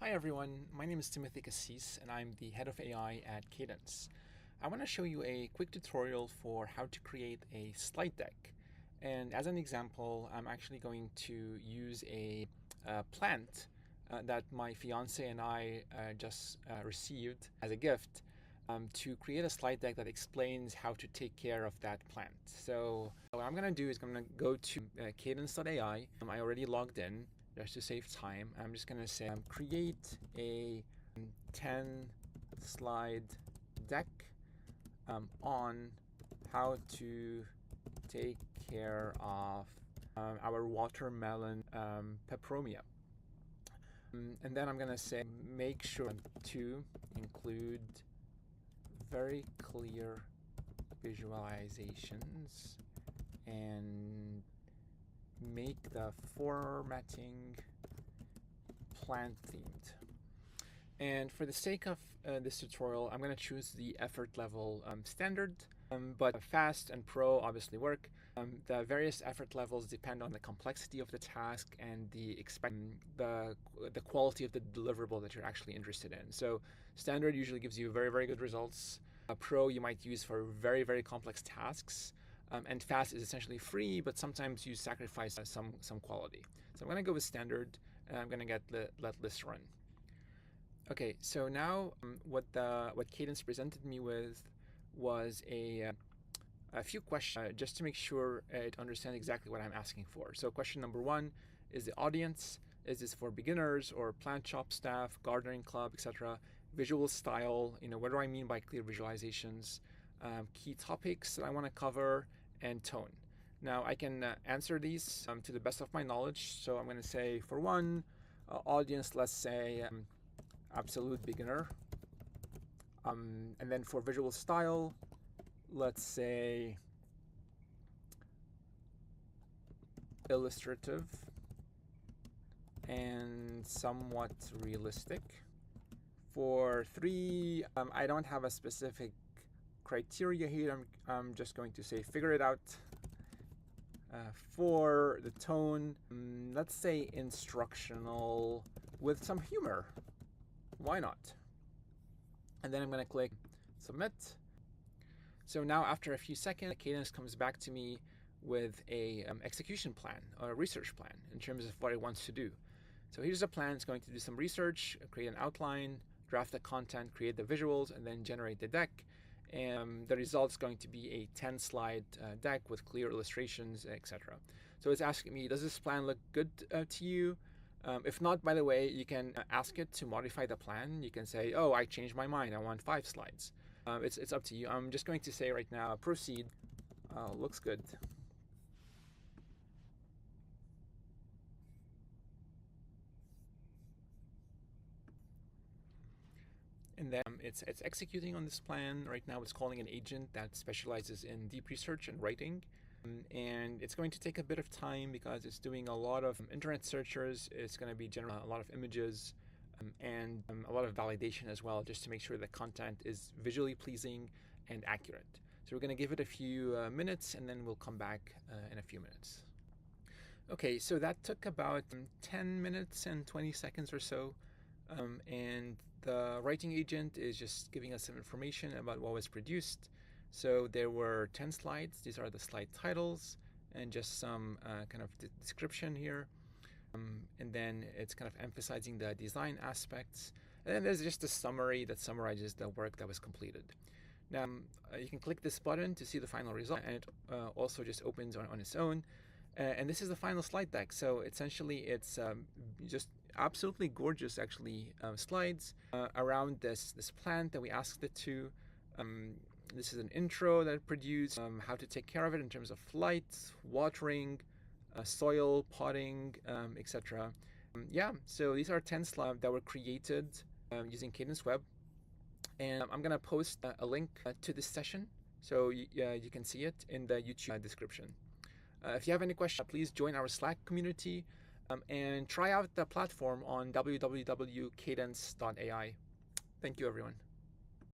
Hi everyone, my name is Timothy Cassis and I'm the head of AI at Cadence. I want to show you a quick tutorial for how to create a slide deck. And as an example, I'm actually going to use a plant that my fiance and I just received as a gift to create a slide deck that explains how to take care of that plant. So what I'm going to do is I'm going to go to cadence.ai. I already logged in just to save time. I'm just going to say create a 10 slide deck on how to take care of our watermelon peperomia. And then I'm going to say make sure to include very clear visualizations and make the formatting plant themed. And for the sake of this tutorial, I'm going to choose the effort level standard, but fast and pro obviously work. The various effort levels depend on the complexity of the task and the quality of the deliverable that you're actually interested in. So standard usually gives you very, very good results. Pro you might use for very, very complex tasks. And fast is essentially free, but sometimes you sacrifice some quality. So I'm going to go with standard, and I'm going to let this run. Okay, so now what Cadence presented me with was a few questions just to make sure it understands exactly what I'm asking for. So question number one is the audience. Is this for beginners or plant shop staff, gardening club, etc.? Visual style, what do I mean by clear visualizations? Key topics that I want to cover, and tone. Now I can answer these to the best of my knowledge. So I'm going to say for one, audience, let's say absolute beginner. And then for visual style, let's say illustrative and somewhat realistic. For three, I don't have a specific criteria here. I'm just going to say figure it out. For the tone, let's say instructional with some humor. Why not? And then I'm going to click submit. So now after a few seconds, Cadence comes back to me with a execution plan or a research plan in terms of what it wants to do. So here's a plan. It's going to do some research, create an outline, draft the content, create the visuals, and then generate the deck. And the result is going to be a 10 slide deck with clear illustrations, etc. So it's asking me, does this plan look good to you? If not, by the way, you can ask it to modify the plan. You can say, oh, I changed my mind. I want 5 slides. It's up to you. I'm just going to say right now, proceed. Looks good. And then it's executing on this plan. Right now it's calling an agent that specializes in deep research and writing. And it's going to take a bit of time because it's doing a lot of internet searches. It's going to be generating a lot of images and a lot of validation as well, just to make sure the content is visually pleasing and accurate. So we're going to give it a few minutes and then we'll come back in a few minutes. Okay, so that took about 10 minutes and 20 seconds or so. And the writing agent is just giving us some information about what was produced. So there were 10 slides. These are the slide titles and just some kind of description here. And then it's kind of emphasizing the design aspects. And then there's just a summary that summarizes the work that was completed. Now, you can click this button to see the final result, and it also just opens on its own. And this is the final slide deck. So essentially, it's just absolutely gorgeous, actually, slides around this plant that we asked it to. This is an intro that it produced, how to take care of it in terms of light, watering, soil, potting, etc. Yeah, so these are 10 slides that were created using Cadence Web. And I'm going to post a link to this session so you can see it in the YouTube description. If you have any questions, please join our Slack community and try out the platform on www.cadence.ai. Thank you, everyone.